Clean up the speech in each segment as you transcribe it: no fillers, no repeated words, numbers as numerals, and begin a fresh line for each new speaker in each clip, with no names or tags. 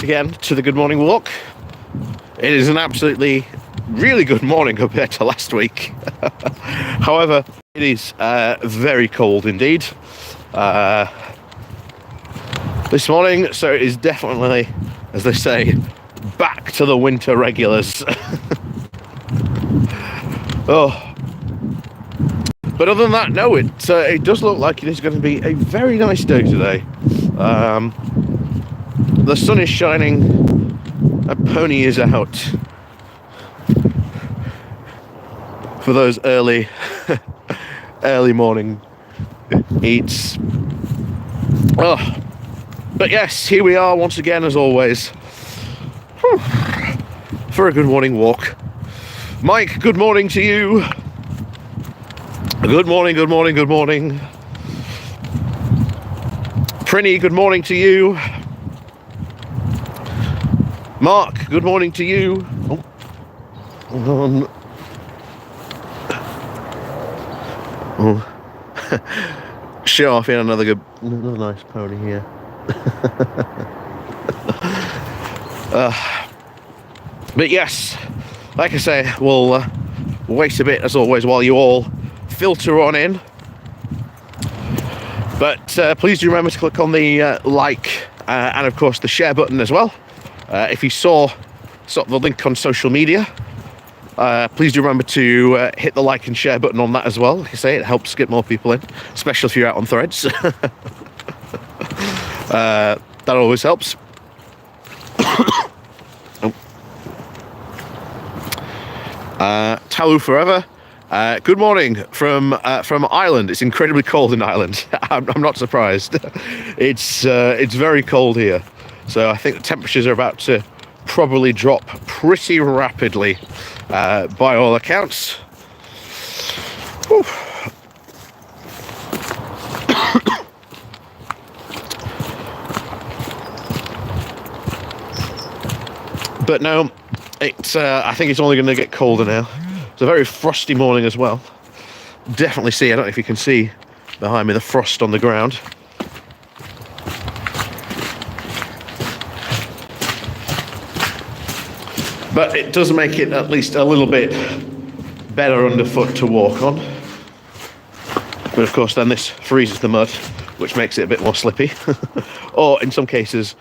Again to the Good Morning Walk. It is an absolutely really good morning compared to last week. However, it is very cold indeed this morning, so it is definitely, as they say, back to the winter regulars. Oh, but other than that, no, it does look like it is going to be a very nice day today. The sun is shining, a pony is out for those early morning eats. Oh, but yes, here we are once again, as always, for a good morning walk. Mike, good morning to you. Good morning, good morning, good morning. Prinny, good morning to you. Mark, good morning to you. Oh, hold on. Oh. Show off here another nice pony here. But yes, like I say, we'll wait a bit as always while you all filter on in. But please do remember to click on the like and of course the share button as well. If you saw the link on social media, please do remember to hit the like and share button on that as well. Like I say, it helps get more people in, especially if you're out on threads. That always helps. Oh. Talu forever. Good morning from Ireland. It's incredibly cold in Ireland. I'm not surprised. It's very cold here. So I think the temperatures are about to probably drop pretty rapidly, by all accounts. Whew. But no, I think it's only going to get colder now. It's a very frosty morning as well. Definitely see, I don't know if you can see behind me, the frost on the ground. But it does make it at least a little bit better underfoot to walk on. But of course then this freezes the mud, which makes it a bit more slippy. Or in some cases,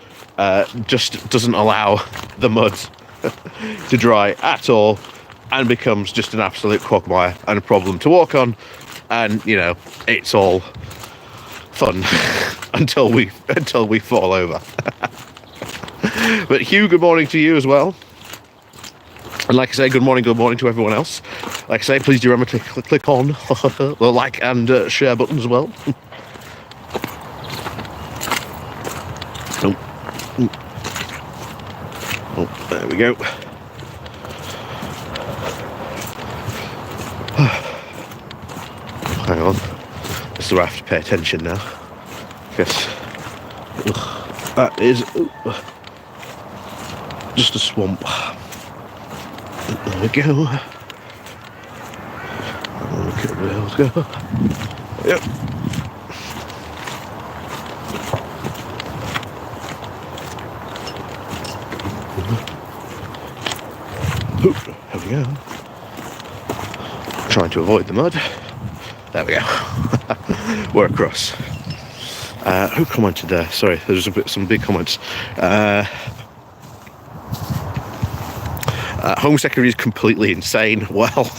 just doesn't allow the mud to dry at all and becomes just an absolute quagmire and a problem to walk on. And, you know, it's all fun until we fall over. But Hugh, good morning to you as well. And like I say, good morning to everyone else. Like I say, please do remember to click on the like and share button as well. Oh, there we go. Hang on. This is where I have to pay attention now. Because that is just a swamp. There we go. Look at wheels go. Yep. Ooh, there we go. Trying to avoid the mud. There we go. We're across. Who commented there? Sorry, there's some big comments. Home Secretary is completely insane. Well,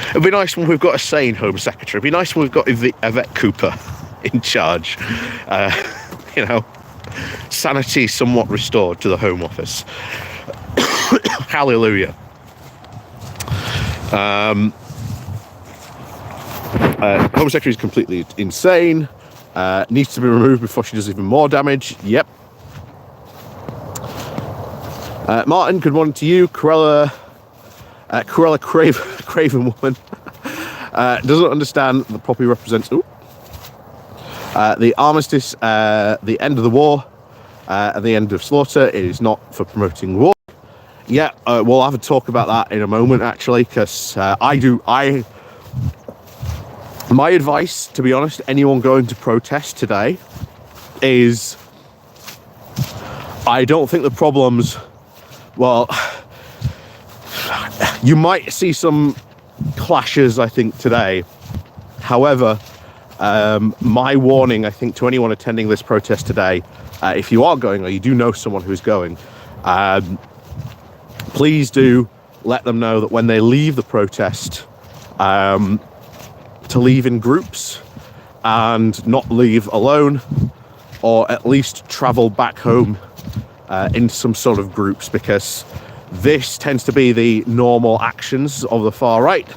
it'd be nice when we've got a sane Home Secretary. It'd be nice when we've got Yvette Cooper in charge. You know, sanity somewhat restored to the Home Office. Hallelujah. Home Secretary is completely insane. Needs to be removed before she does even more damage. Yep. Martin, good morning to you. Cruella Craven Woman doesn't understand that properly represents the armistice, the end of the war, and the end of slaughter. It is not for promoting war. Yeah, we'll have a talk about that in a moment, actually, because my advice, to be honest, anyone going to protest today is I don't think the problems, well, you might see some clashes, I think, today. However, my warning, I think, to anyone attending this protest today, if you are going or you do know someone who's going, please do let them know that when they leave the protest, to leave in groups and not leave alone, or at least travel back home in some sort of groups, because this tends to be the normal actions of the far right.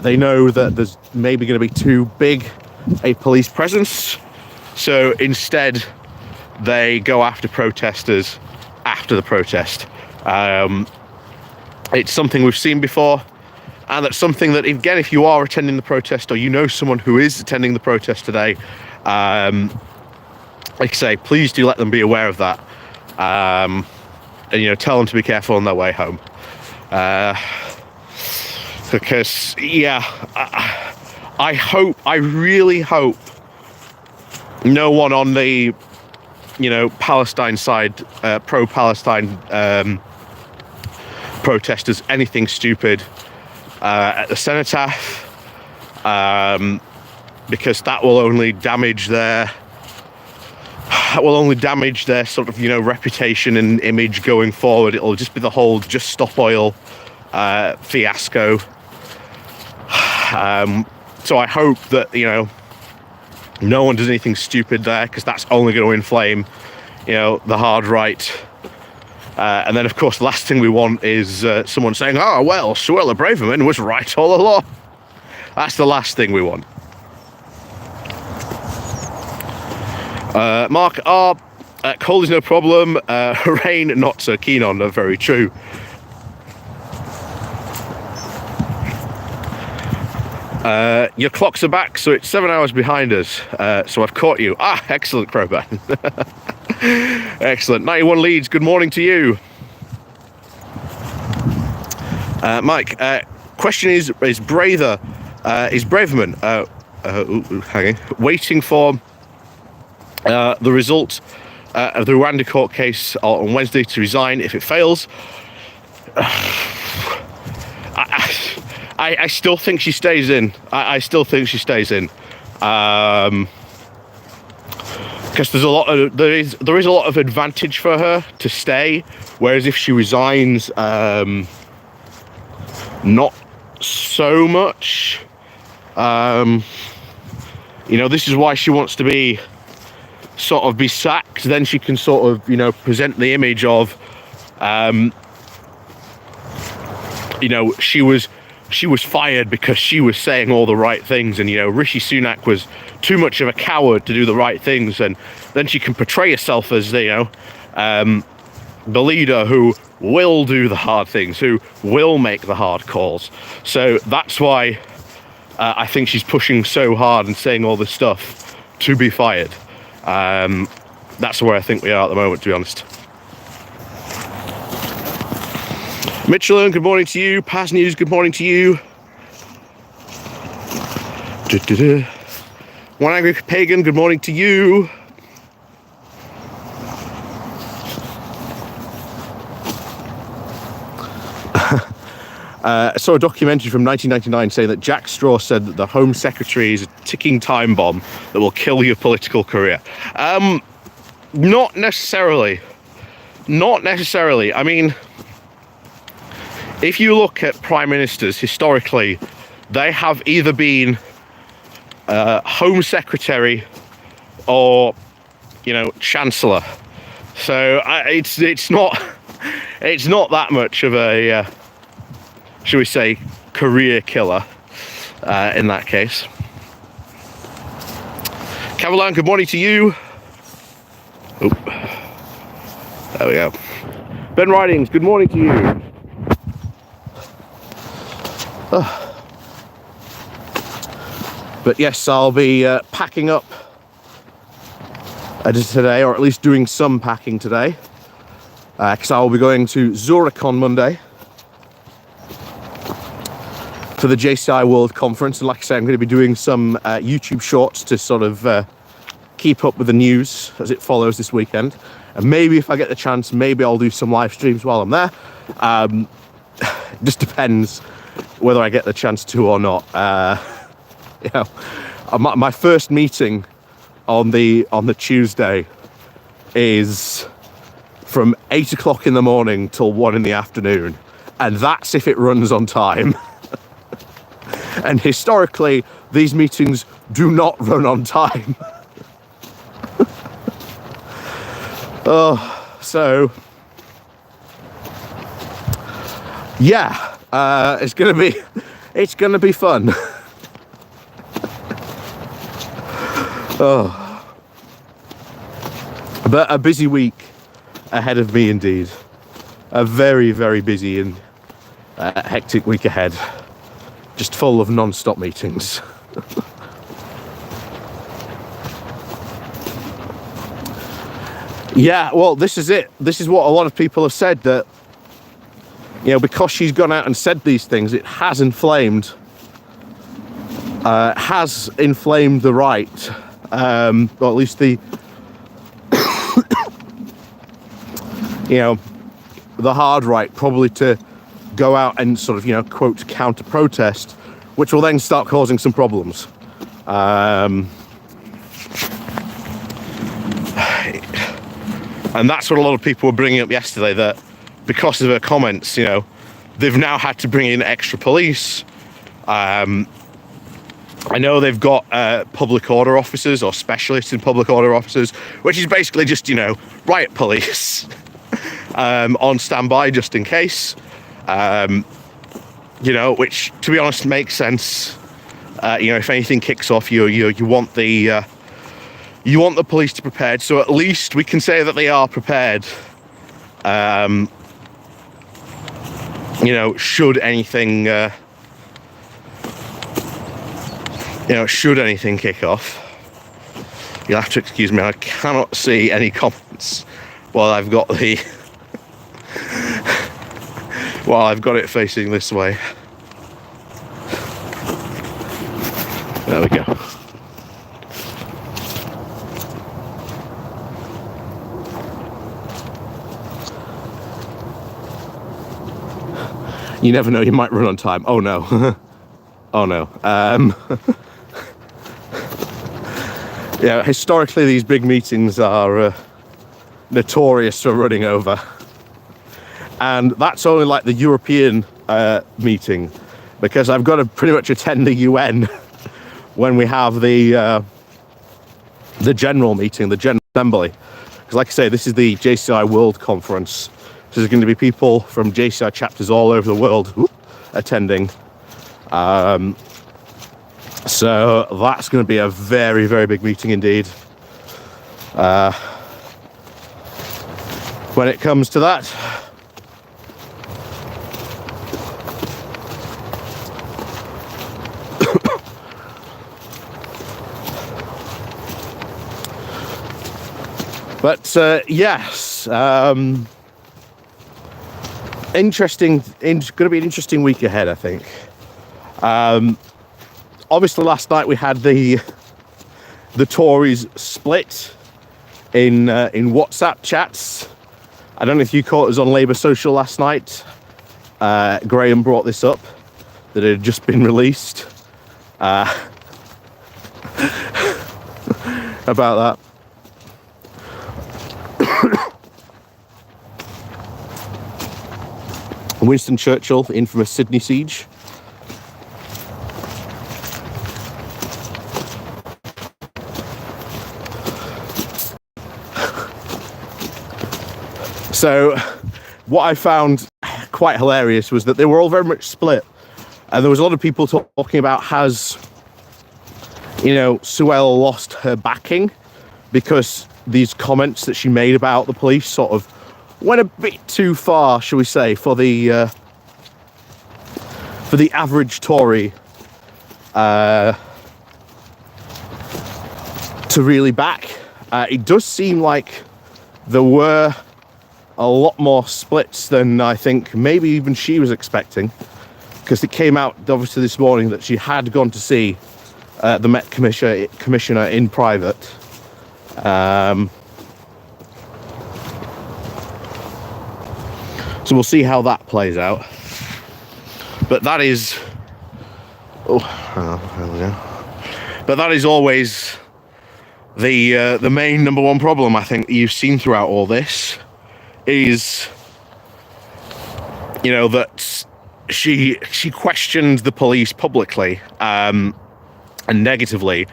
They know that there's maybe going to be too big a police presence, so instead they go after protesters after the protest. It's something we've seen before, and that's something that, again, if you are attending the protest or you know someone who is attending the protest today, like I say, please do let them be aware of that, and tell them to be careful on their way home, because I really hope no one on the Palestine side, pro-Palestine protesters, anything stupid at the cenotaph, because that will only damage their sort of reputation and image going forward. It'll just be the whole Just Stop Oil fiasco. So I hope that no one does anything stupid there, because that's only going to inflame the hard right. And then, of course, the last thing we want is someone saying, "Oh, well, Suella Braverman was right all along." That's the last thing we want. Mark R. Cold is no problem. Rain, not so keen on. Very true. Your clocks are back, so it's 7 hours behind us. So I've caught you. Excellent, Crowban. Excellent. 91 Leeds, good morning to you. Mike, question is Braverman waiting for the result of the Rwanda court case on Wednesday to resign if it fails? I still think she stays in. I still think she stays in. Because there is a lot of advantage for her to stay, whereas if she resigns, not so much. This is why she wants to be sacked. Then she can sort of present the image of she was fired because she was saying all the right things, and Rishi Sunak was too much of a coward to do the right things, and then she can portray herself as the leader who will do the hard things, who will make the hard calls. So that's why I think she's pushing so hard and saying all this stuff to be fired. That's where I think we are at the moment, to be honest. Michelin, good morning to you. Paz News, good morning to you. One Angry Pagan, good morning to you. I saw a documentary from 1999 saying that Jack Straw said that the Home Secretary is a ticking time bomb that will kill your political career. Not necessarily. Not necessarily. I mean, if you look at prime ministers historically, they have either been Home Secretary or Chancellor. So it's not that much of a shall we say career killer in that case. Cavalan, good morning to you. Oop. There we go. Ben Ridings, good morning to you. But yes, I'll be packing up today, or at least doing some packing today, because I will be going to Zurich on Monday for the JCI World Conference, and like I say, I'm going to be doing some YouTube shorts to sort of keep up with the news as it follows this weekend. And maybe if I get the chance, maybe I'll do some live streams while I'm there. Just depends whether I get the chance to or not. You know, my first meeting on the Tuesday is from 8 o'clock in the morning till 1 in the afternoon, and that's if it runs on time. And historically, these meetings do not run on time. Oh, so yeah, it's gonna be fun. Oh, but a busy week ahead of me indeed. A very, very busy and hectic week ahead. Just full of non-stop meetings. Yeah, well, this is it. This is what a lot of people have said, that, you know, because she's gone out and said these things, it has inflamed the right, or at least the, you know, the hard right, probably to go out and sort of, you know, quote, counter protest, which will then start causing some problems. And that's what a lot of people were bringing up yesterday, that because of her comments, you know, they've now had to bring in extra police. I know they've got public order officers or specialists in public order officers, which is basically just, you know, riot police on standby just in case. You know, which, to be honest, makes sense. You know, if anything kicks off, you want the police to be prepared, so at least we can say that they are prepared. You know, should anything kick off. You'll have to excuse me, I cannot see any comments while I've got the while I've got it facing this way. There we go. You never know, you might run on time. Oh no. Oh no. Yeah, historically these big meetings are notorious for running over. And that's only like the European meeting, because I've got to pretty much attend the UN when we have the general meeting, the General Assembly. Because like I say, this is the JCI World Conference. So there's going to be people from JCI chapters all over the world attending. So that's going to be a very, very big meeting indeed. When it comes to that. But yes, going to be an interesting week ahead, I think. Obviously, last night we had the Tories split in WhatsApp chats. I don't know if you caught us on Labour Social last night. Graham brought this up, that it had just been released about that. Winston Churchill, the infamous Sydney siege. So what I found quite hilarious was that they were all very much split, and there was a lot of people talking about, has, you know, Suella lost her backing because these comments that she made about the police sort of went a bit too far, shall we say, for the average Tory to really back. It does seem like there were a lot more splits than I think maybe even she was expecting, because it came out obviously this morning that she had gone to see the Met Commissioner in private. So we'll see how that plays out. But that is... Oh, hang on, there we go. But that is always the main number one problem I think you've seen throughout all this is, you know, that she questioned the police publicly and negatively,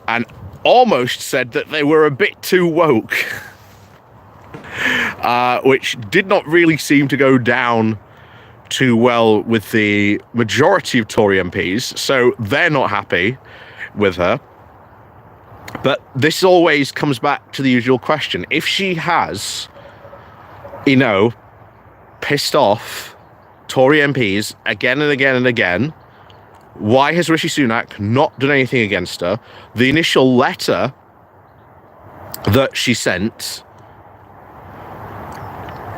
and almost said that they were a bit too woke, which did not really seem to go down too well with the majority of Tory MPs, so they're not happy with her. But this always comes back to the usual question. If she has, you know, pissed off Tory MPs again and again and again, why has Rishi Sunak not done anything against her? The initial letter that she sent,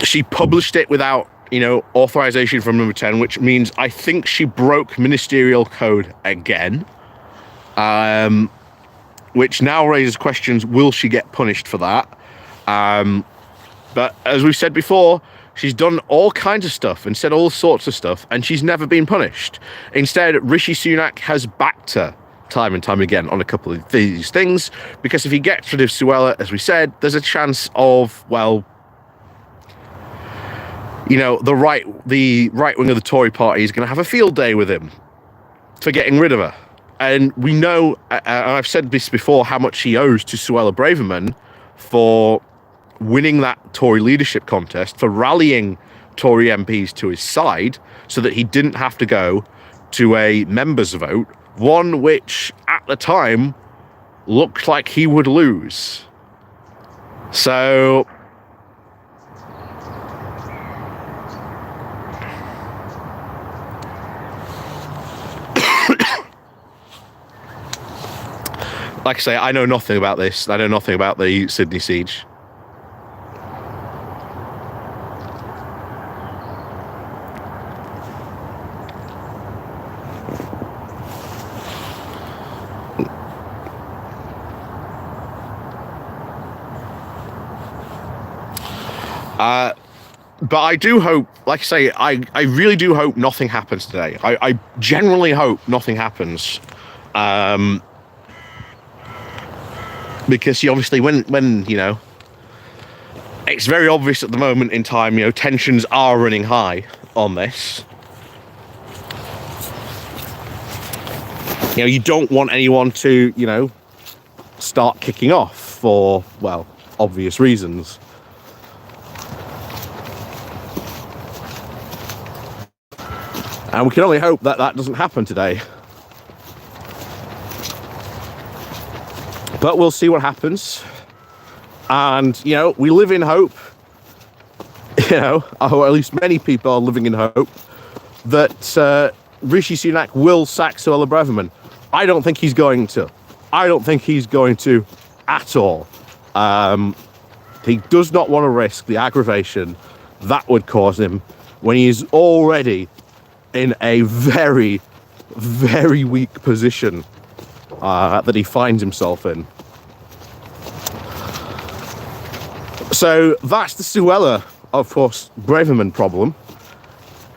she published it without, you know, authorization from number 10, which means I think she broke ministerial code again, which now raises questions, will she get punished for that? But as we've said before, she's done all kinds of stuff and said all sorts of stuff, and she's never been punished. Instead, Rishi Sunak has backed her time and time again on a couple of these things, because if he gets rid of Suella, as we said, there's a chance of, well, you know, the right wing of the Tory party is going to have a field day with him for getting rid of her. And we know, and I've said this before, how much he owes to Suella Braverman for winning that Tory leadership contest, for rallying Tory MPs to his side so that he didn't have to go to a members' vote, one which at the time looked like he would lose. So like I say, I know nothing about this. I know nothing about the Sydney siege. But I do hope, like I say, I really do hope nothing happens today. I generally hope nothing happens. Because you obviously, when you know, it's very obvious at the moment in time, you know, tensions are running high on this. You know, you don't want anyone to, you know, start kicking off for, well, obvious reasons. And we can only hope that that doesn't happen today. But we'll see what happens. And, you know, we live in hope, you know, or at least many people are living in hope, that Rishi Sunak will sack Suella Braverman. I don't think he's going to. I don't think he's going to at all. He does not want to risk the aggravation that would cause him when he is already in a very, very weak position that he finds himself in. So that's the Suella, of course, Braverman problem.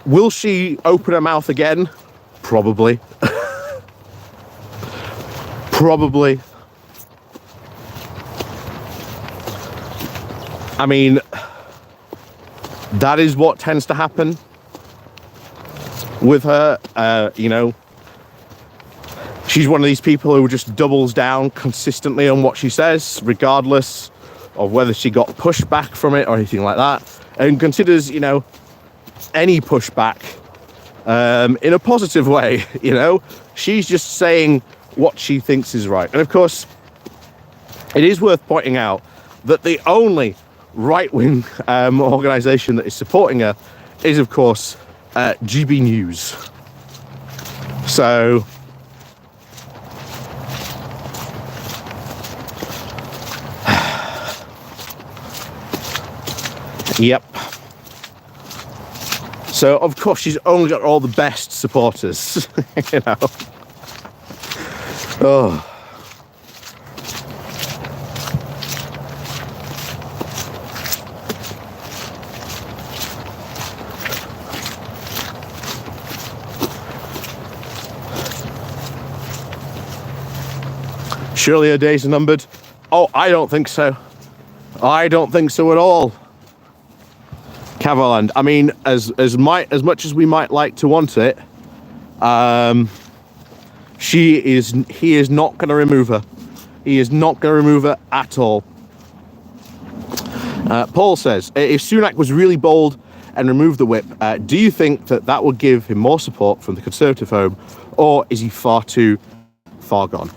Will she open her mouth again? Probably. Probably. I mean, that is what tends to happen with her. You know, she's one of these people who just doubles down consistently on what she says, regardless of whether she got pushback from it or anything like that, and considers, you know, any pushback in a positive way. You know, she's just saying what she thinks is right. And of course, it is worth pointing out that the only right-wing organisation that is supporting her is, of course, GB News. So yep. So of course she's only got all the best supporters, you know. Oh. Surely her days are numbered. Oh, I don't think so. I don't think so at all. Cavaland. I mean, as much as we might like to want it, he is not going to remove her. He is not going to remove her at all. Paul says, if Sunak was really bold and removed the whip, do you think that would give him more support from the Conservative home, or is he far too far gone?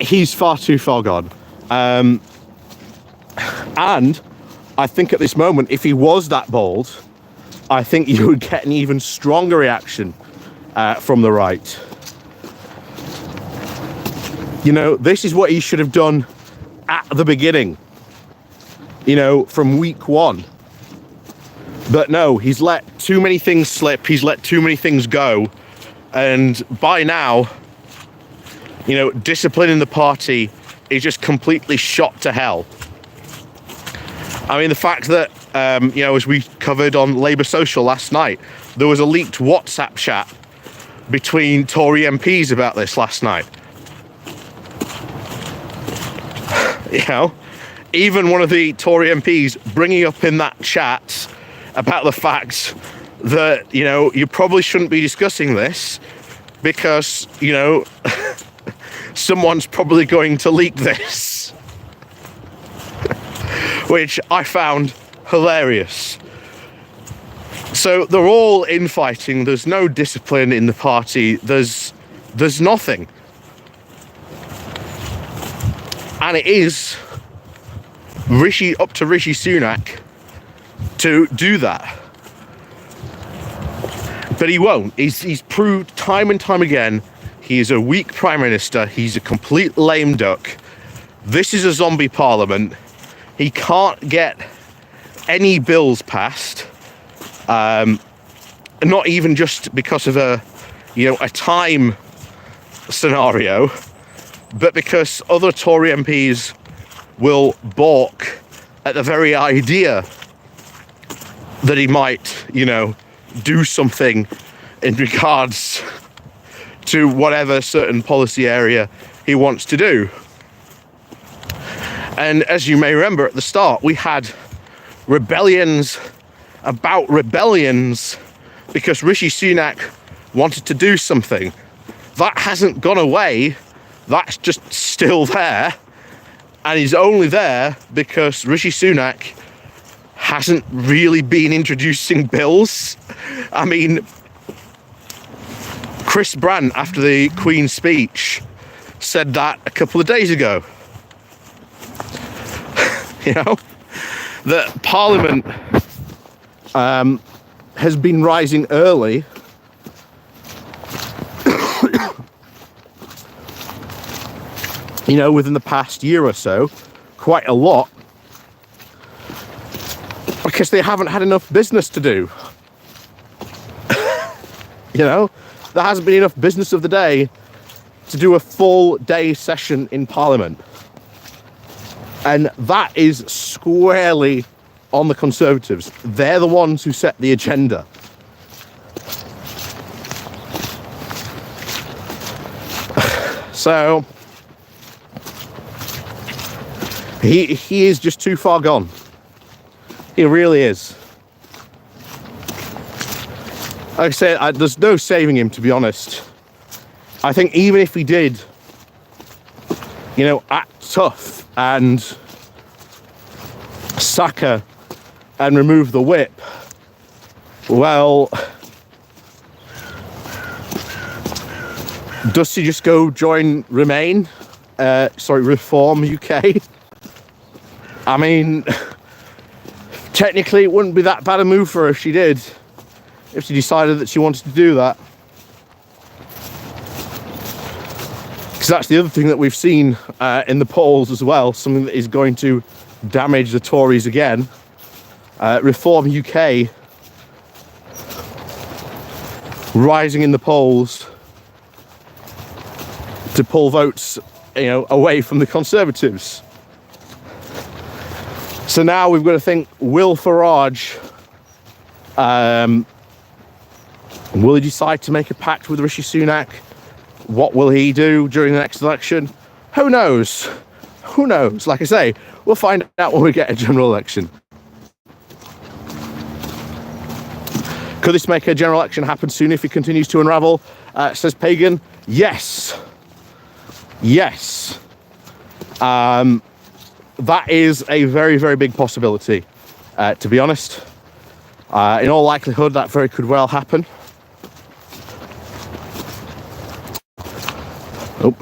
He's far too far gone. And I think at this moment, if he was that bold, I think you would get an even stronger reaction from the right. You know, this is what he should have done at the beginning, you know, from week one. But no, he's let too many things slip. He's let too many things go. And by now, you know, discipline in the party is just completely shot to hell. I mean, the fact that, you know, as we covered on Labour Social last night, there was a leaked WhatsApp chat between Tory MPs about this last night. You know, even one of the Tory MPs bringing up in that chat about the fact that, you know, you probably shouldn't be discussing this because, you know, someone's probably going to leak this. Which I found hilarious. So they're all infighting. There's no discipline in the party. There's nothing. And it is up to Rishi Sunak to do that. But he won't. He's proved time and time again he is a weak prime minister. He's a complete lame duck. This is a zombie parliament. He can't get any bills passed. Not even just because of a time scenario, but because other Tory MPs will balk at the very idea that he might, you know, do something in regards to whatever certain policy area he wants to do. And as you may remember at the start, we had rebellions about rebellions because Rishi Sunak wanted to do something. That hasn't gone away. That's just still there. And he's only there because Rishi Sunak hasn't really been introducing bills. I mean, Chris Brandt, after the Queen's speech, said that a couple of days ago. You know, that Parliament has been rising early you know, within the past year or so, quite a lot, because they haven't had enough business to do. You know, there hasn't been enough business of the day to do a full day session in Parliament. And that is squarely on the Conservatives. They're the ones who set the agenda. So he is just too far gone. He really is. Like I said, there's no saving him, to be honest. I think even if he did, you know, act tough and sack her and remove the whip, well, does he just go join Reform UK? I mean, technically it wouldn't be that bad a move for her if she did, if she decided that she wanted to do that. Because that's the other thing that we've seen in the polls as well, something that is going to damage the Tories again. Reform UK rising in the polls to pull votes, you know, away from the Conservatives. So now we've got to think, will Farage, will he decide to make a pact with Rishi Sunak? What will he do during the next election? who knows? Who knows? Like I say, we'll find out when we get a general election. Could this make a general election happen soon if he continues to unravel? Says Pagan. Yes. Yes. That is a very, very big possibility, to be honest. In all likelihood, that very could well happen. Oh.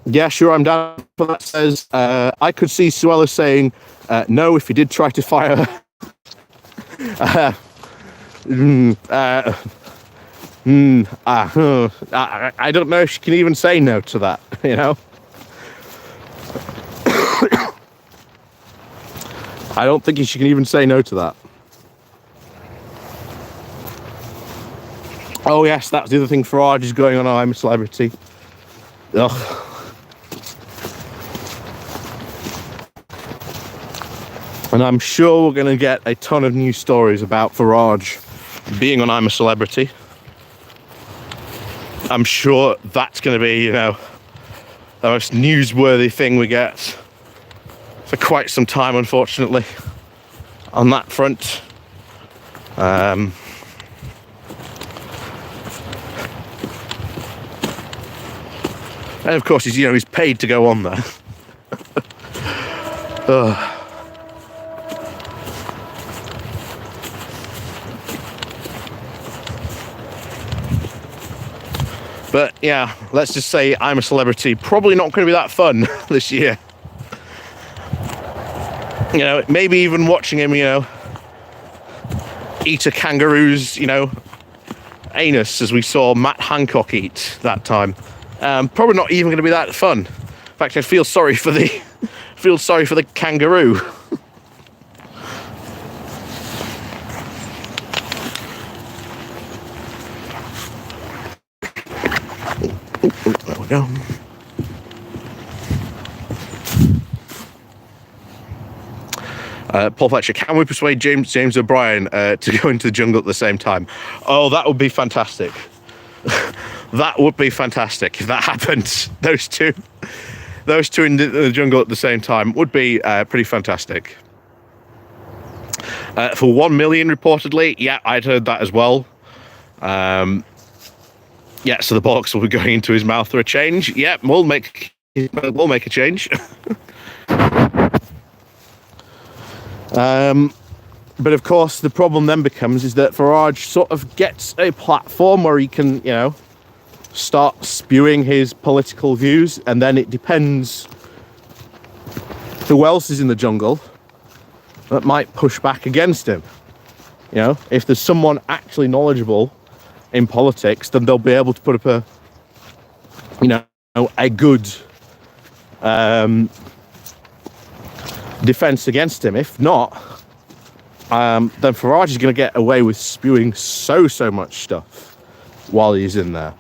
Yeah, sure, I'm down for that. Says, I could see Suella saying no if he did try to fire her. I don't know if she can even say no to that, you know? I don't think she can even say no to that. Oh yes, that's the other thing. Farage is going on I'm a Celebrity. Ugh. And I'm sure we're going to get a ton of news stories about Farage being on I'm a Celebrity. I'm sure that's going to be, you know, the most newsworthy thing we get for quite some time, unfortunately, on that front. And of course, he's paid to go on there. But yeah, let's just say I'm a Celebrity. Probably not going to be that fun this year. You know, maybe even watching him, eat a kangaroo's, anus, as we saw Matt Hancock eat that time. Probably not even going to be that fun. In fact, I feel sorry for the kangaroo. There we go. Paul Fletcher, can we persuade James O'Brien to go into the jungle at the same time? Oh, that would be fantastic. That would be fantastic if that happened. Those two in the jungle at the same time would be pretty fantastic. For 1 million reportedly, yeah, I'd heard that as well. Yeah, so the bollocks will be going into his mouth for a change. Yeah, we'll make a change. But of course, the problem then becomes is that Farage sort of gets a platform where he can, start spewing his political views, and then it depends who else is in the jungle that might push back against him. If there's someone actually knowledgeable in politics, then they'll be able to put up a good defense against him. If not, then Farage is going to get away with spewing so much stuff while he's in there.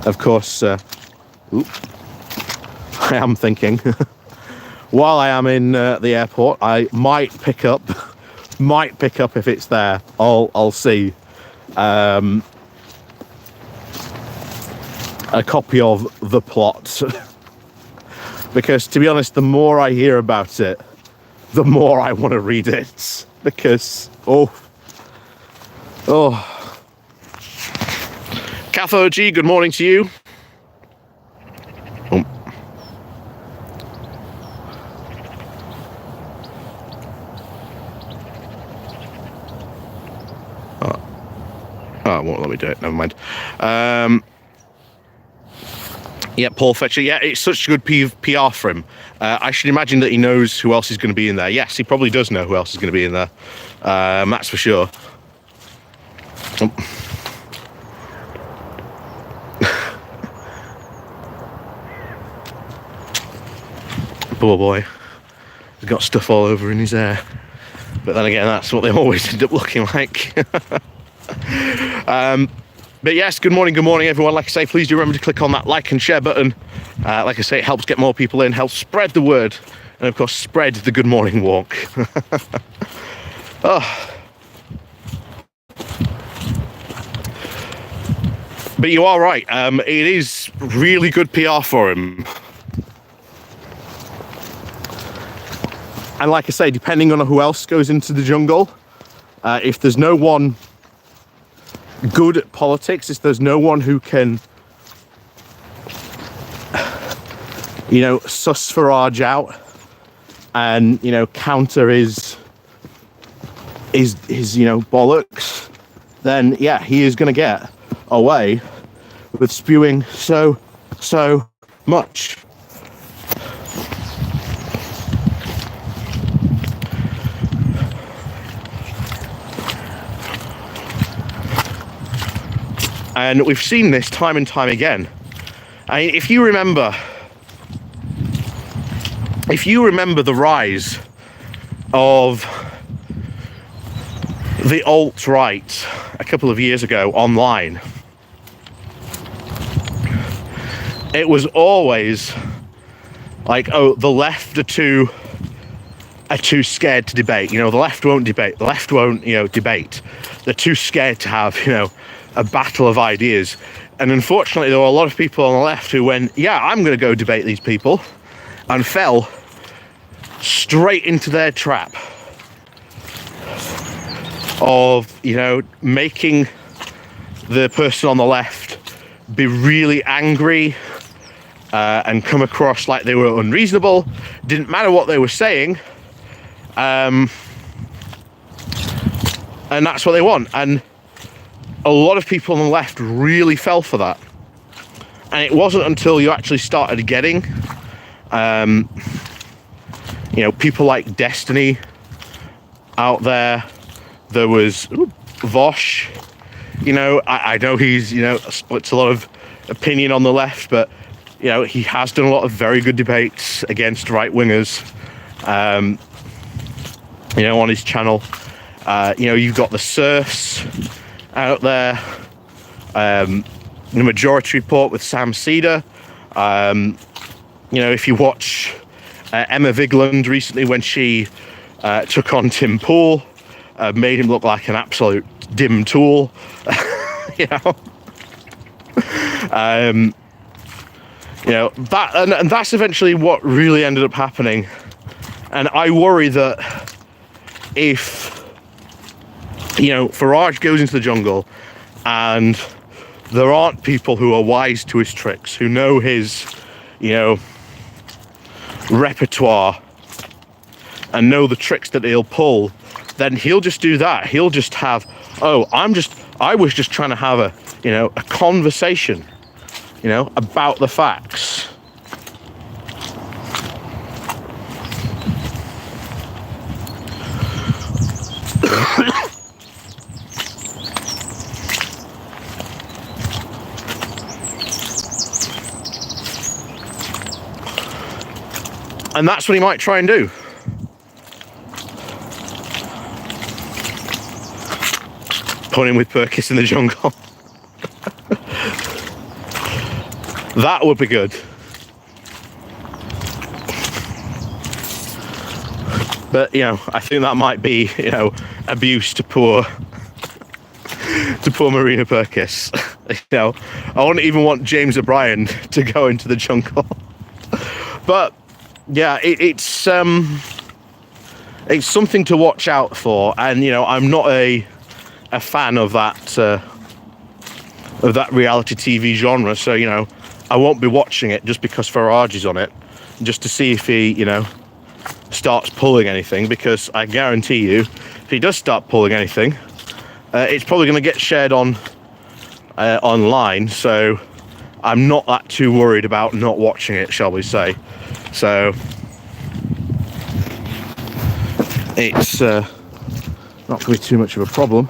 Of course, I am thinking while I am in the airport, I might pick up if it's there. I'll see a copy of The Plot, because to be honest, the more I hear about it, the more I want to read it, because Catho G, good morning to you. Oh, it won't let me do it. Never mind. Yeah, Paul Fletcher. Yeah, it's such good PR for him. I should imagine that he knows who else is going to be in there. Yes, he probably does know who else is going to be in there. That's for sure. Poor boy. He's got stuff all over in his hair. But then again, that's what they always end up looking like. But yes, good morning everyone. Like I say, please do remember to click on that like and share button. Like I say, it helps get more people in, helps spread the word and of course spread the good morning walk. Oh. But you are right, it is really good PR for him. And like I say, depending on who else goes into the jungle, if there's no one good at politics, if there's no one who can, you know, suss Farage out and, you know, counter his you know, bollocks, then yeah, he is going to get away with spewing so much. And we've seen this time and time again. I mean, if you remember the rise of the alt-right a couple of years ago online, it was always like, oh, the left are too scared to debate. You know, the left won't debate. The left won't, you know, debate. They're too scared to have, you know, a battle of ideas. And unfortunately, there were a lot of people on the left who went, yeah, I'm going to go debate these people, and fell straight into their trap of, you know, making the person on the left be really angry and come across like they were unreasonable. Didn't matter what they were saying, and that's what they want. And a lot of people on the left really fell for that. And it wasn't until you actually started getting, you know, people like Destiny out there. There was Vosh, you know, I know he's, you know, splits a lot of opinion on the left, but, you know, he has done a lot of very good debates against right-wingers, you know, on his channel. You know, you've got the serfs out there, the Majority Report with Sam Cedar. You know, if you watch Emma Vigeland recently, when she took on Tim Pool, made him look like an absolute dim tool. You know, you know that, and that's eventually what really ended up happening. And I worry that if, you know, Farage goes into the jungle and there aren't people who are wise to his tricks, who know his, you know, repertoire and know the tricks that he'll pull, then he'll just do that. He'll just have, oh, I was just trying to have a, you know, a conversation, you know, about the facts. And that's what he might try and do. Put him with Perkis in the jungle. That would be good. But, you know, I think that might be, you know, abuse to poor Marina Perkis. You know, I wouldn't even want James O'Brien to go into the jungle. But yeah, it's something to watch out for. And, you know, I'm not a fan of that reality TV genre, so, you know, I won't be watching it just because Farage is on it, just to see if he, you know, starts pulling anything, because I guarantee you, if he does start pulling anything, it's probably going to get shared on online. So I'm not that too worried about not watching it, shall we say. So it's not going to be too much of a problem.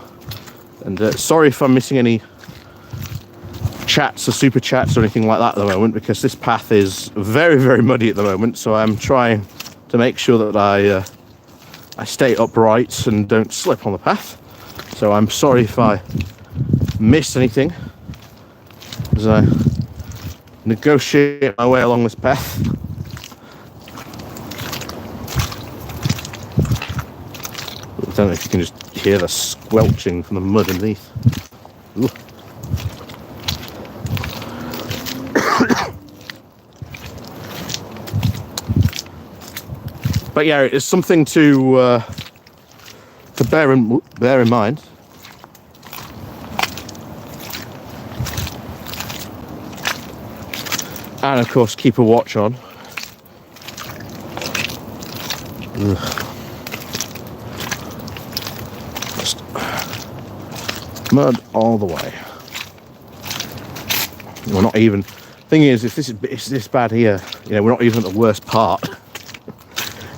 And sorry if I'm missing any chats or super chats or anything like that at the moment, because this path is very, very muddy at the moment. So I'm trying to make sure that I stay upright and don't slip on the path. So I'm sorry if I miss anything as I negotiate my way along this path. don't know if you can just hear the squelching from the mud underneath. Ooh. But yeah, it's something to bear in mind. And of course, keep a watch on. Ugh. Just mud all the way. We're not even. Thing is, if this is this bad here, you know, we're not even at the worst part.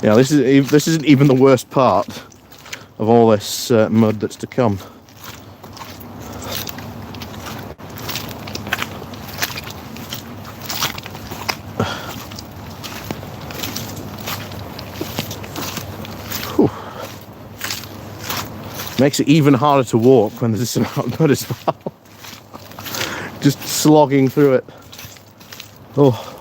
You know, this isn't even the worst part of all this mud that's to come. Whew. Makes it even harder to walk when there's this amount of mud as well. Just slogging through it. Oh.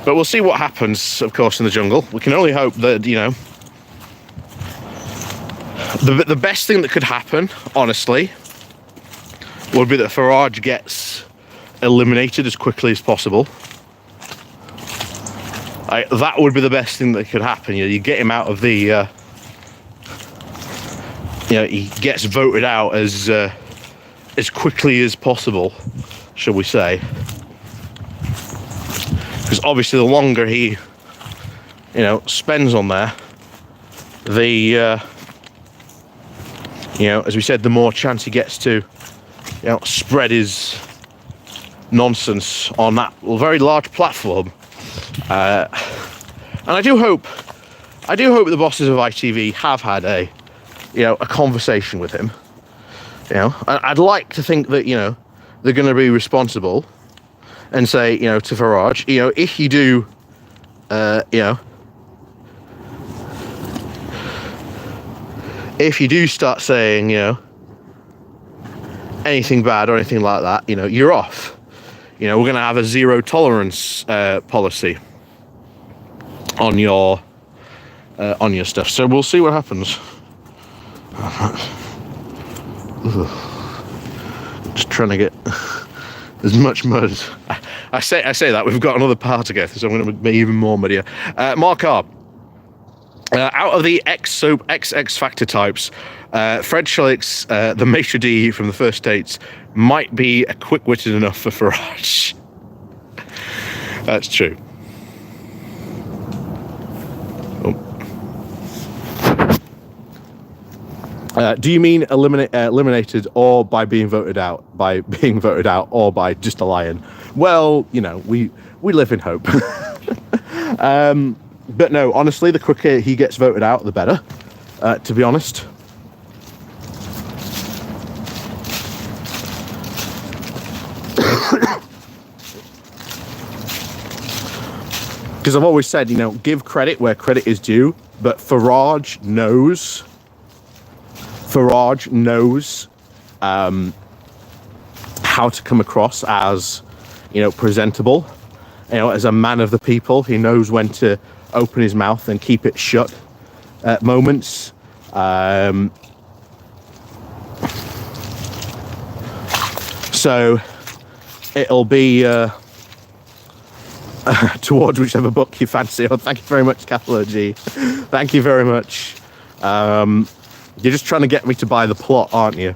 But we'll see what happens, of course, in the jungle. We can only hope that, you know, the best thing that could happen, honestly, would be that Farage gets eliminated as quickly as possible. That would be the best thing that could happen. You know, you get him out of the, you know, he gets voted out as quickly as possible, shall we say. Because obviously the longer he, you know, spends on there, the, you know, as we said, the more chance he gets to, you know, spread his nonsense on that very large platform. And I do hope the bosses of ITV have had a, you know, a conversation with him. You know, I'd like to think that, you know, they're going to be responsible and say, you know, to Farage, you know, if you do, you know, if you do start saying, you know, anything bad or anything like that, you know, you're off. You know, we're going to have a zero tolerance policy on your stuff. So we'll see what happens. Just trying to get as much mud. I say that we've got another part to go through, so I'm going to be even more muddier. Mark R. Out of the X Factor types, Fred Schillick's the maitre d' from the First States might be quick-witted enough for Farage. That's true. Do you mean eliminated, or by being voted out? By being voted out, or by just a lion? Well, you know, we live in hope. But no, honestly, the quicker he gets voted out, the better, to be honest. Because I've always said, you know, give credit where credit is due, but Farage knows how to come across as, you know, presentable, you know, as a man of the people. He knows when to open his mouth and keep it shut at moments. So it'll be towards whichever book you fancy. Oh, thank you very much, Cathalo G. Thank you very much. You're just trying to get me to buy the plot, aren't you?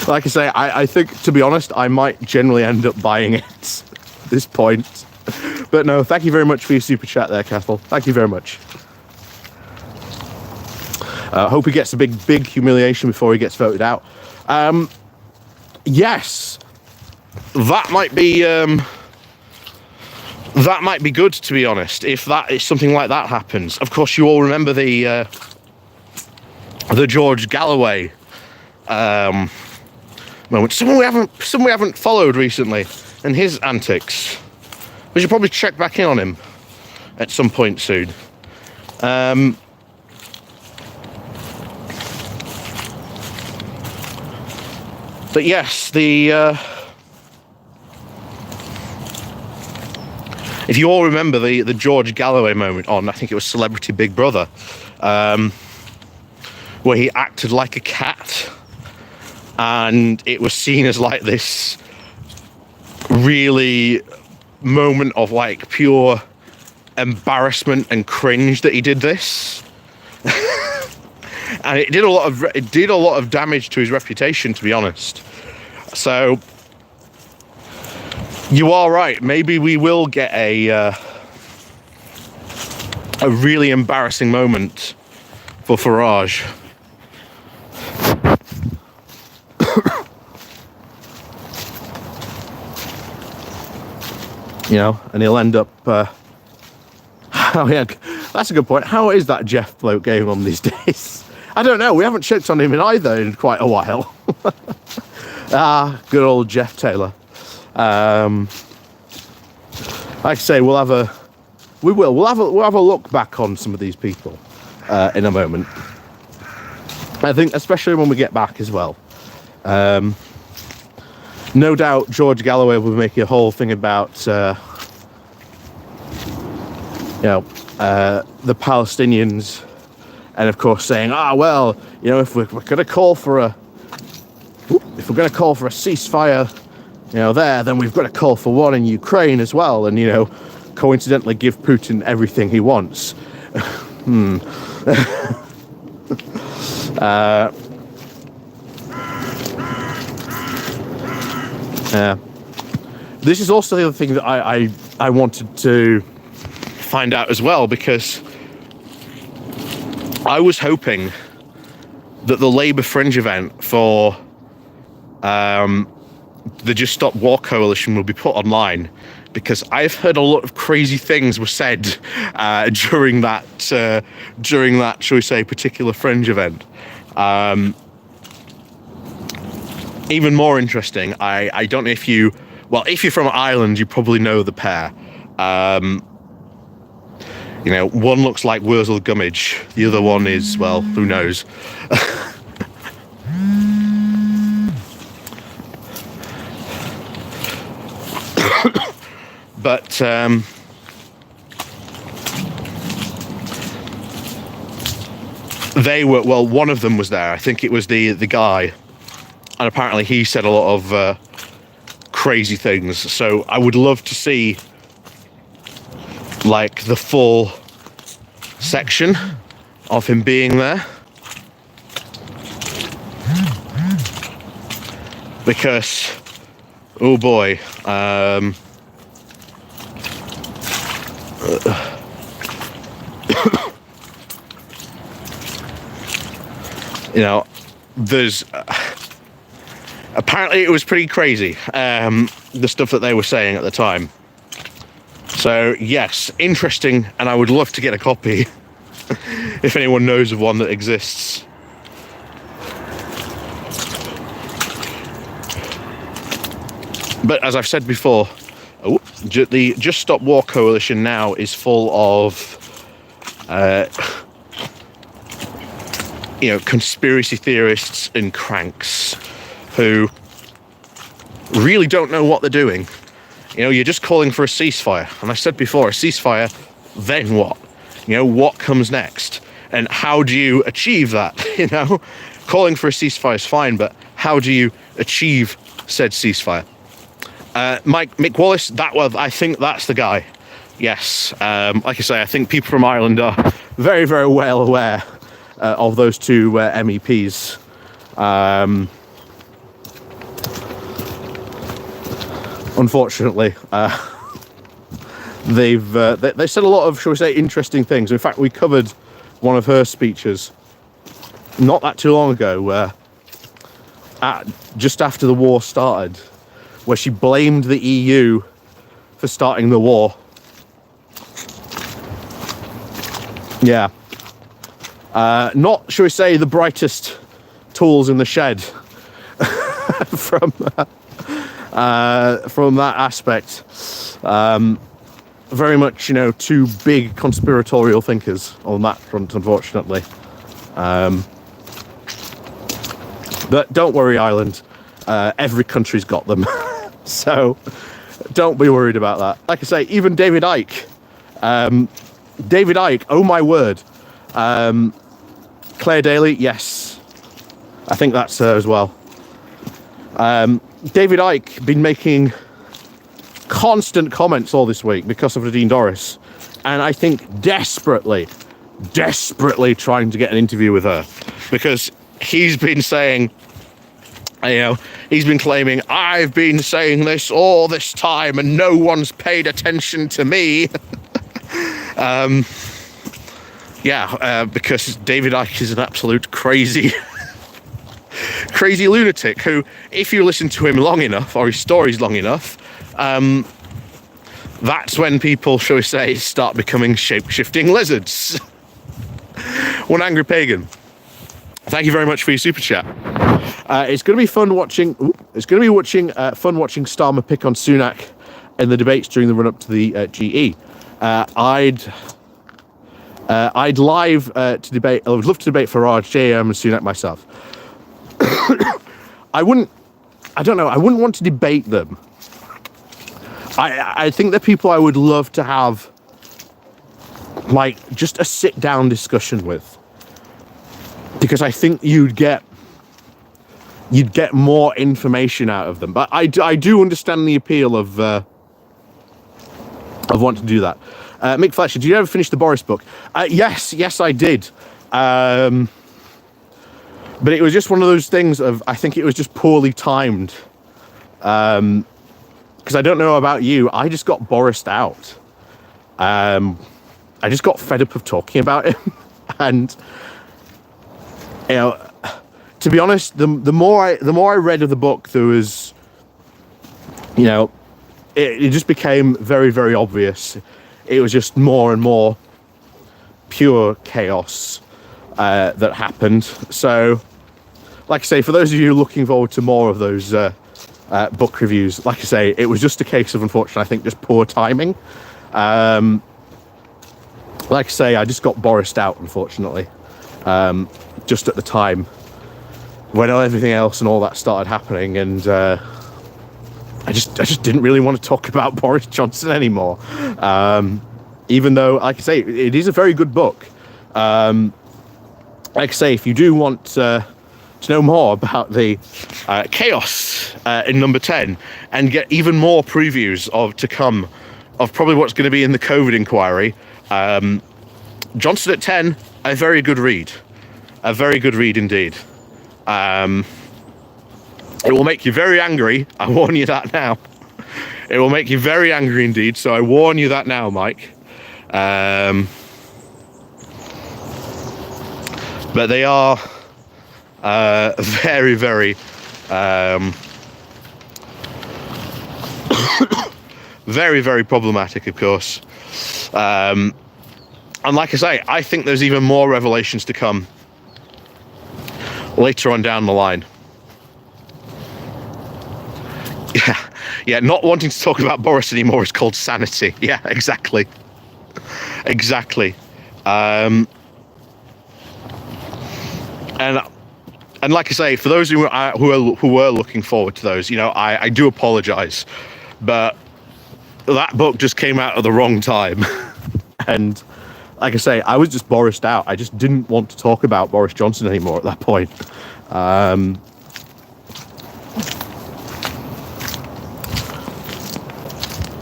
Like I say, I think, to be honest, I might generally end up buying it at this point. But no, thank you very much for your super chat there, Cathal. Thank you very much. Hope he gets a big humiliation before he gets voted out. Yes, that might be good, to be honest, if something like that happens. Of course, you all remember the George Galloway moment. Someone we haven't followed recently, and his antics. We should probably check back in on him at some point soon. But yes, the If you all remember the George Galloway moment on, I think it was Celebrity Big Brother, where he acted like a cat, and it was seen as like this really moment of like pure embarrassment and cringe that he did this. And it did a lot of damage to his reputation, to be honest. So you are right, maybe we will get a really embarrassing moment for Farage. You know, and he'll end up oh yeah, that's a good point. How is that Jeff bloke going on these days? I don't know, we haven't checked on him in quite a while. Good old Jeff Taylor. Like I say, we'll have a look back on some of these people in a moment. I think especially when we get back as well. No doubt George Galloway will be making a whole thing about the Palestinians, and of course saying, well, you know, if we're going to call for a ceasefire, you know, then we've got to call for one in Ukraine as well, and, you know, coincidentally give Putin everything he wants. This is also the other thing that I wanted to find out as well, because I was hoping that the Labour fringe event for the Just Stop War Coalition will be put online, because I've heard a lot of crazy things were said during that, shall we say, particular fringe event. Even more interesting, I don't know if you're from Ireland, you probably know the pair. You know, one looks like Wurzel Gummidge, the other one is, well, who knows. But they were, well, one of them was there. I think it was the guy, and apparently he said a lot of crazy things. So I would love to see like the full section of him being there, because oh boy, you know, there's apparently it was pretty crazy, the stuff that they were saying at the time. So yes, interesting, and I would love to get a copy if anyone knows of one that exists. But as I've said before, the Just Stop War Coalition now is full of you know, conspiracy theorists and cranks who really don't know what they're doing. You know, you're just calling for a ceasefire. And I said before, a ceasefire, then what? You know, what comes next? And how do you achieve that? You know, calling for a ceasefire is fine, but how do you achieve said ceasefire? Mick Wallace, I think that's the guy. Yes, like I say, I think people from Ireland are very, very well aware of those two MEPs. Unfortunately, they said a lot of, shall we say, interesting things. In fact, we covered one of her speeches not that too long ago, just after the war started, where she blamed the EU for starting the war. Yeah. Not, shall we say, the brightest tools in the shed from that aspect. Very much, you know, two big conspiratorial thinkers on that front, unfortunately. But don't worry, Ireland. Every country's got them. So Don't be worried about that. Like I say, even David Icke, oh my word. Claire Daly, yes, I think that's her as well. David Icke been making constant comments all this week because of Nadine Dorries, and I think desperately trying to get an interview with her, because he's been saying, he's been claiming, I've been saying this all this time and no one's paid attention to me. Because David Icke is an absolute crazy lunatic who, if you listen to him long enough, or his stories long enough, that's when people, shall we say, start becoming shape-shifting lizards. One Angry Pagan, thank you very much for your super chat. It's going to be fun watching. Fun watching Starmer pick on Sunak in the debates during the run-up to the GE. I'd live to debate. I would love to debate Farage, JM, and Sunak myself. I wouldn't want to debate them. I think they're people I would love to have, like, just a sit-down discussion with, because I think you'd get more information out of them. But I do understand the appeal of wanting to do that. Mick Fletcher, did you ever finish the Boris book? Yes, I did. But it was just one of those things of, I think it was just poorly timed. Because I don't know about you, I just got Borised out. I just got fed up of talking about him. And, to be honest, the more I read of the book, there was, it just became very, very obvious. It was just more and more pure chaos that happened. So, like I say, for those of you looking forward to more of those book reviews, like I say, it was just a case of, unfortunately, I think, just poor timing. Like I say, I just got Borised out, unfortunately, just at the time when everything else and all that started happening, and I just didn't really want to talk about Boris Johnson anymore. Even though, like I say, it is a very good book. Like I say, if you do want to know more about the chaos in number 10 and get even more previews to come of probably what's going to be in the COVID inquiry, Johnson at 10, a very good read. A very good read indeed. It will make you very angry. I warn you that now. It will make you very angry indeed. So I warn you that now, Mike. But they are very, very very, very problematic, of course. And like I say, I think there's even more revelations to come later on down the line. Yeah, not wanting to talk about Boris anymore is called sanity. Yeah, exactly. And like I say, for those who were looking forward to those, I do apologise, but that book just came out at the wrong time. And like I say, I was just Borised out. I just didn't want to talk about Boris Johnson anymore at that point.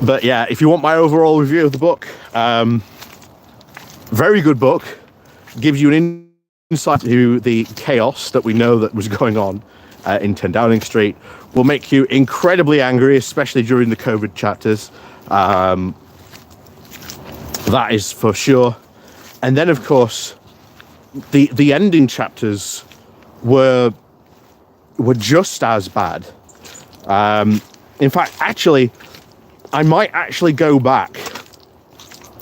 But yeah, if you want my overall review of the book, very good book. Gives you an insight into the chaos that we know that was going on in 10 Downing Street. Will make you incredibly angry, especially during the COVID chapters. That is for sure. And then, of course, the ending chapters were just as bad. In fact, actually, I might actually go back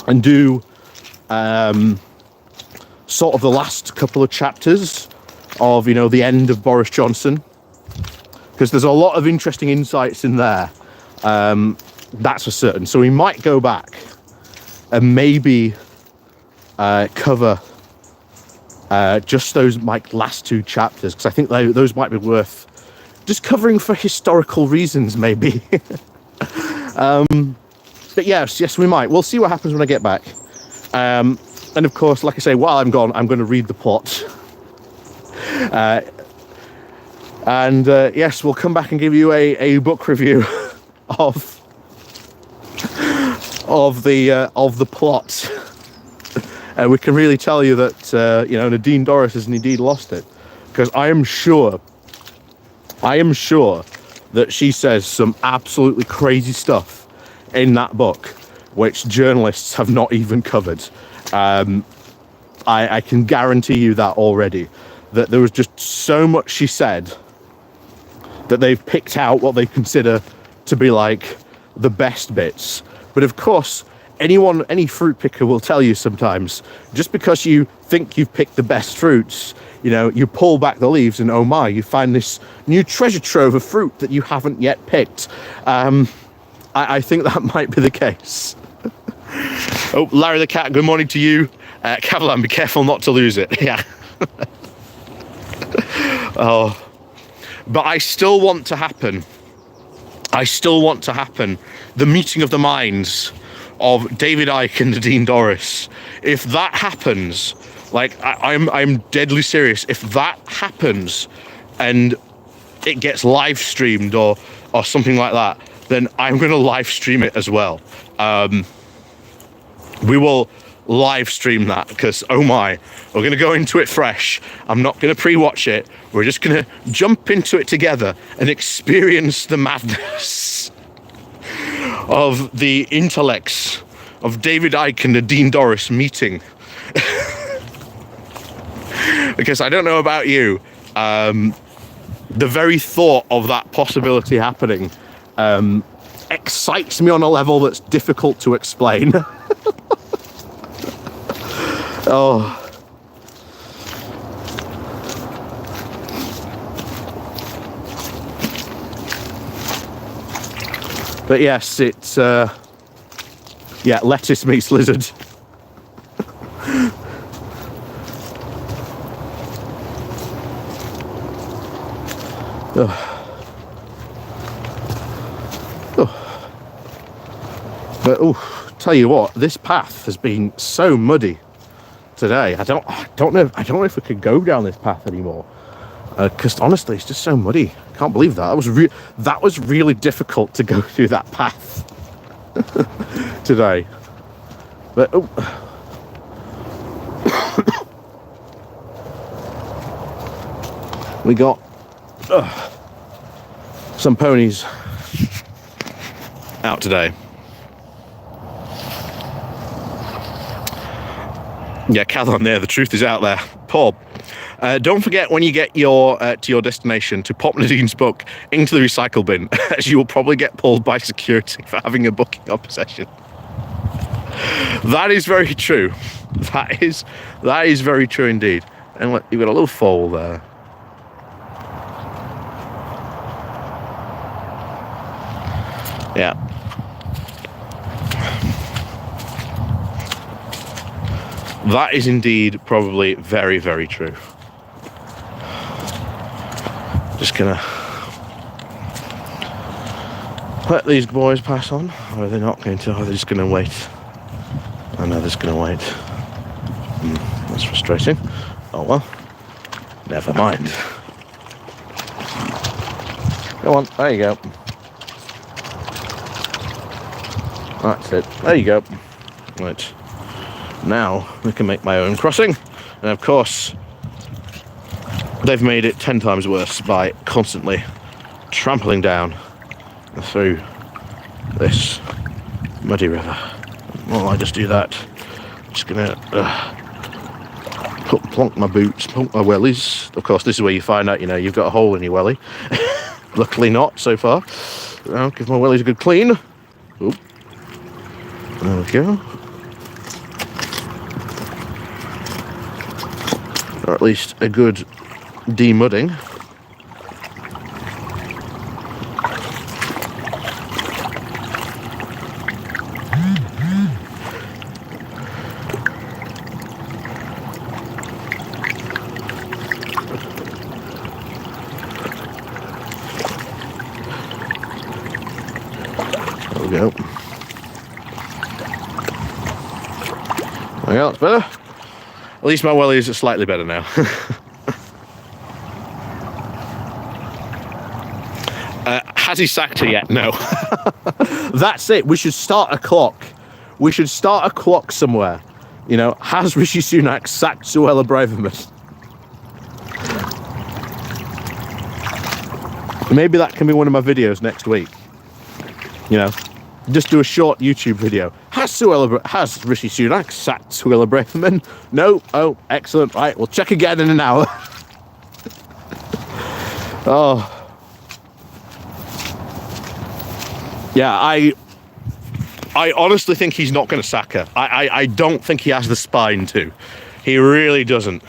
and do sort of the last couple of chapters of, the end of Boris Johnson, because there's a lot of interesting insights in there. That's for certain. So we might go back and maybe cover just those last two chapters, because I think those might be worth just covering for historical reasons, maybe. But yes, we might. We'll see what happens when I get back. And of course, like I say, while I'm gone, I'm going to read the plot. Yes, we'll come back and give you a book review of the plot. We can really tell you that Nadine Dorris has indeed lost it, because I am sure that she says some absolutely crazy stuff in that book, which journalists have not even covered. I can guarantee you that already, that there was just so much she said that they've picked out what they consider to be like the best bits. But of course, any fruit picker will tell you sometimes, just because you think you've picked the best fruits, you pull back the leaves and oh my, you find this new treasure trove of fruit that you haven't yet picked. I think that might be the case. Oh, Larry the cat, good morning to you. Catalan, be careful not to lose it. Yeah. Oh, but I still want to happen the meeting of the minds of David Icke and Nadine Dorris. If that happens, like I'm deadly serious, if that happens and it gets live streamed or something like that, then I'm going to live stream it as well. We will live stream that, because oh my, we're going to go into it fresh. I'm not going to pre-watch it. We're just going to jump into it together and experience the madness of the intellects of David Icke and Nadine Dorris meeting. Because I don't know about you, the very thought of that possibility happening excites me on a level that's difficult to explain. Oh. But yes, it's lettuce meets lizard. But tell you what, this path has been so muddy today. I don't know if we could go down this path anymore, because honestly, it's just so muddy. I can't believe that. That was really difficult to go through that path today. But we got some ponies out today. Yeah, Calon there, the truth is out there. Paul, don't forget when you get to your destination to pop Nadine's book into the recycle bin, as you will probably get pulled by security for having a book in your possession. That is very true. That is very true indeed. And look, you've got a little foal there. Yeah. That is indeed probably very, very true. Just gonna let these boys pass on, or are they not going to? Or are they just gonna wait? I know they're just gonna wait. That's frustrating. Oh well, never mind. Go on, there you go. That's it, there you go. Right. Now we can make my own crossing, and of course they've made it 10 times worse by constantly trampling down through this muddy river. While I just do that, I'm just gonna plonk my boots, plonk my wellies. Of course, this is where you find out, you've got a hole in your welly. Luckily not so far. I'll give my wellies a good clean. Oop. There we go. Or at least a good demudding. There we go. Yeah, that's better. At least my wellies are slightly better now. Has he sacked her yet? No. That's it. We should start a clock. We should start a clock somewhere. You know, has Rishi Sunak sacked Suella Braverman? Maybe that can be one of my videos next week. You know, just do a short YouTube video. Has Rishi Sunak sacked Suella Braverman? No. Oh, excellent. Right, we'll check again in an hour. Oh. Yeah, I honestly think he's not going to sack her. I don't think he has the spine to. He really doesn't.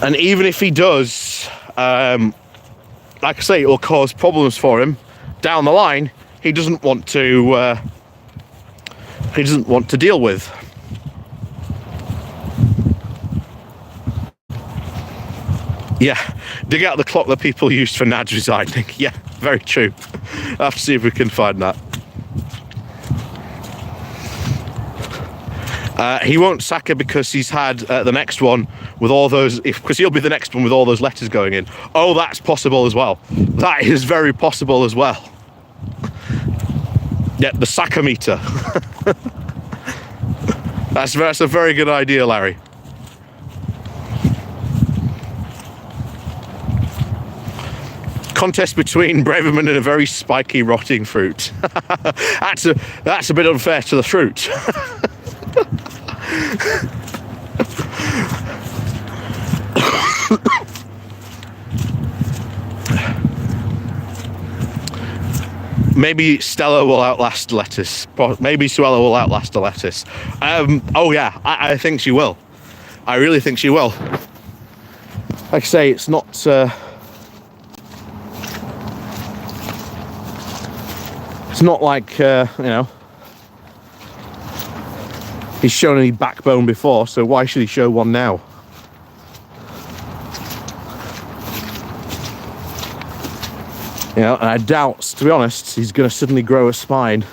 And even if he does, like I say, it will cause problems for him down the line. He doesn't want to. He doesn't want to deal with. Yeah, dig out the clock that people used for Nad's resigning. Yeah, very true. I'll have to see if we can find that. He won't sack her because he's had the next one with all those, because he'll be the next one with all those letters going in. Oh, that's possible as well. That is very possible as well. Yeah, the sackometer. That's a very good idea, Larry. Contest between Braverman and a very spiky, rotting fruit. That's a bit unfair to the fruit. Maybe Stella will outlast lettuce. Maybe Suella will outlast the lettuce. Oh yeah, I think she will. I really think she will. Like I say, it's not. It's not like you know. He's shown any backbone before, so why should he show one now? You know, and I doubt, to be honest, he's going to suddenly grow a spine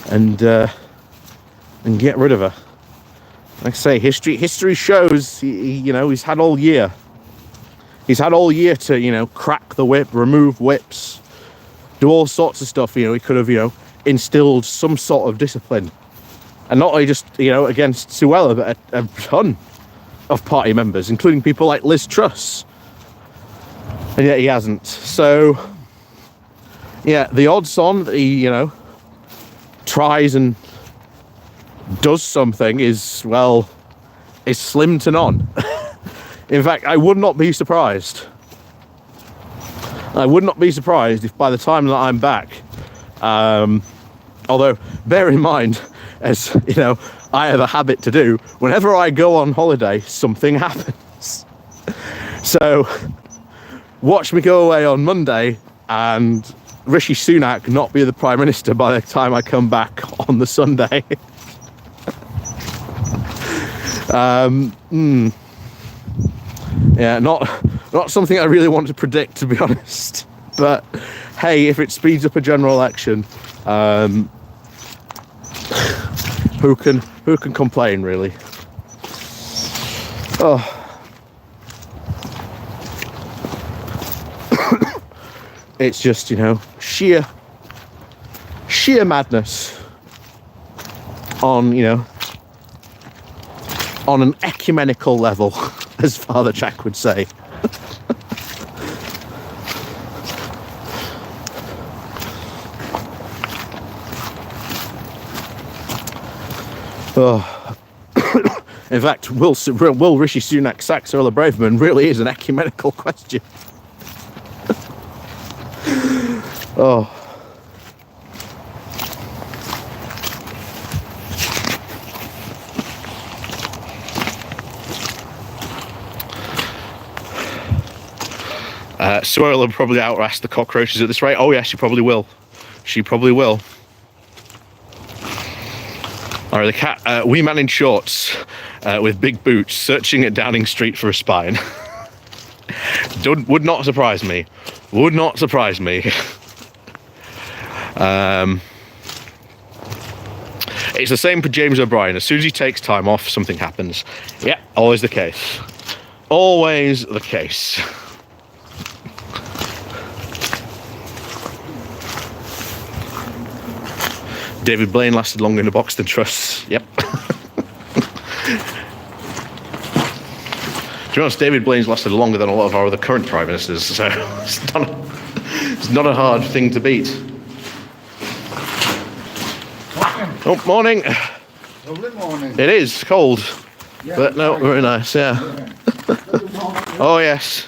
and get rid of her. Like I say, history shows, you know, he's had all year. He's had all year to, you know, crack the whip, remove whips, do all sorts of stuff. You know, he could have, you know, instilled some sort of discipline. And not only just, you know, against Suella, but a ton of party members, including people like Liz Truss. And yet he hasn't. So, yeah, the odds on that he, you know, tries and does something is, well, is slim to none. In fact, I would not be surprised. I would not be surprised if by the time that I'm back, although bear in mind, as you know, I have a habit to do, whenever I go on holiday, something happens. So watch me go away on Monday and Rishi Sunak not be the Prime Minister by the time I come back on the Sunday. Yeah, not something I really want to predict, to be honest. But hey, if it speeds up a general election, who can complain, really? Oh. It's just, you know, sheer madness on, you know, on an ecumenical level, as Father Jack would say. Oh. In fact, will Rishi Sunak sack Suella Braverman really is an ecumenical question. Oh. Suella will probably outlast the cockroaches at this rate. Oh yeah, she probably will. She probably will. All right, the cat, wee man in shorts with big boots searching at Downing Street for a spine. Would not surprise me. Would not surprise me. It's the same for James O'Brien. As soon as he takes time off, something happens. Yeah, always the case. Always the case. David Blaine lasted longer in the box than Truss. Yep. To be honest, David Blaine's lasted longer than a lot of our other current Prime Ministers, so it's not a hard thing to beat. Oh, morning.
Lovely morning.
It is cold,
Yeah,
but no, very nice, yeah. Oh, yes.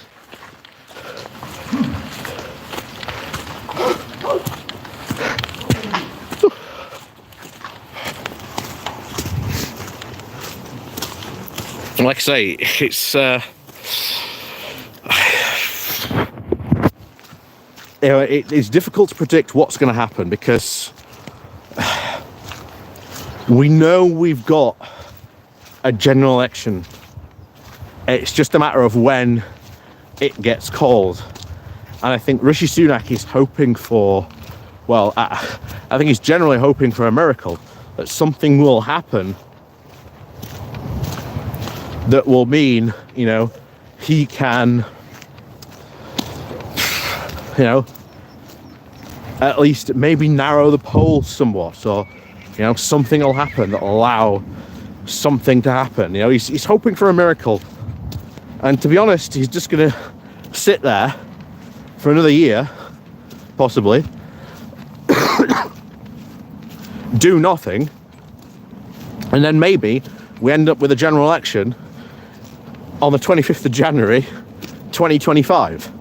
Like I say, it's it's difficult to predict what's going to happen, because we know we've got a general election. It's just a matter of when it gets called, and I think Rishi Sunak is hoping for, well, I think he's generally hoping for a miracle, that something will happen that will mean, you know, he can, you know, at least maybe narrow the polls somewhat, or, you know, something will happen that will allow something to happen. You know, he's hoping for a miracle, and to be honest, he's just gonna sit there for another year, possibly, do nothing, and then maybe we end up with a general election on the 25th of January 2025.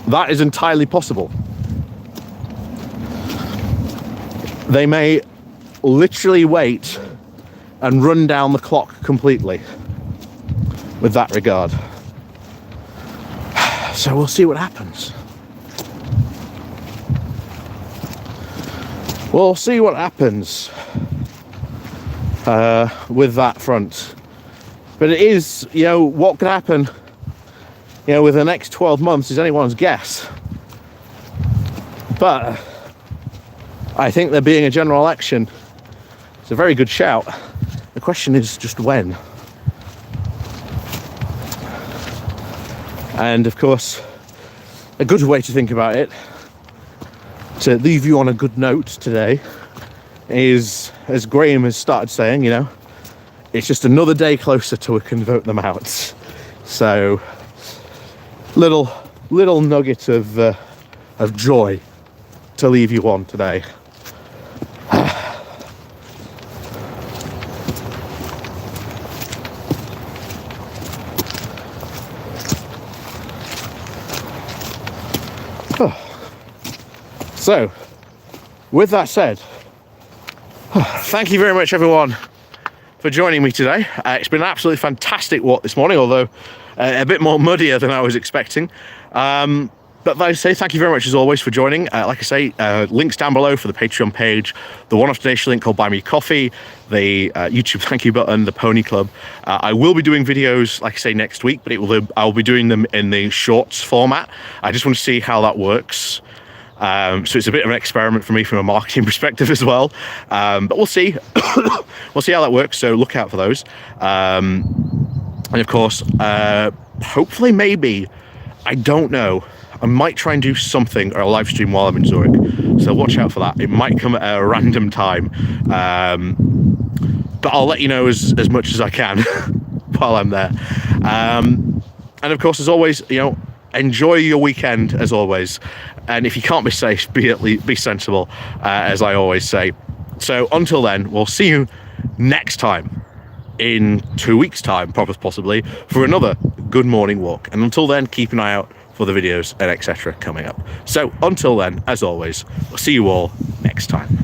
That is entirely possible. They may literally wait and run down the clock completely with that regard. So we'll see what happens. We'll see what happens with that front. But it is, you know, what could happen, you know, with the next 12 months is anyone's guess. But I think there being a general election is a very good shout. The question is just when. And of course, a good way to think about it, to leave you on a good note today, is, as Graham has started saying, you know, it's just another day closer till we can vote them out. So, little nugget of joy to leave you on today. So, with that said, thank you very much, everyone, for joining me today. It's been an absolutely fantastic walk this morning, although a bit more muddier than I was expecting. But like I say, thank you very much as always for joining. Like I say, links down below for the Patreon page, the one-off donation link called Buy Me Coffee, the YouTube thank you button, the Pony Club. I will be doing videos, like I say, next week, but I'll be doing them in the shorts format. I just want to see how that works. So it's a bit of an experiment for me from a marketing perspective as well. But we'll see. We'll see how that works. So look out for those. And of course, hopefully, maybe, I don't know, I might try and do something or a live stream while I'm in Zurich. So watch out for that. It might come at a random time. But I'll let you know as much as I can while I'm there. And of course, as always, you know, enjoy your weekend as always. And if you can't be safe, be sensible, as I always say. So until then, we'll see you next time in 2 weeks' time, possibly, for another good morning walk. And until then, keep an eye out for the videos and etc. coming up. So until then, as always, we'll see you all next time.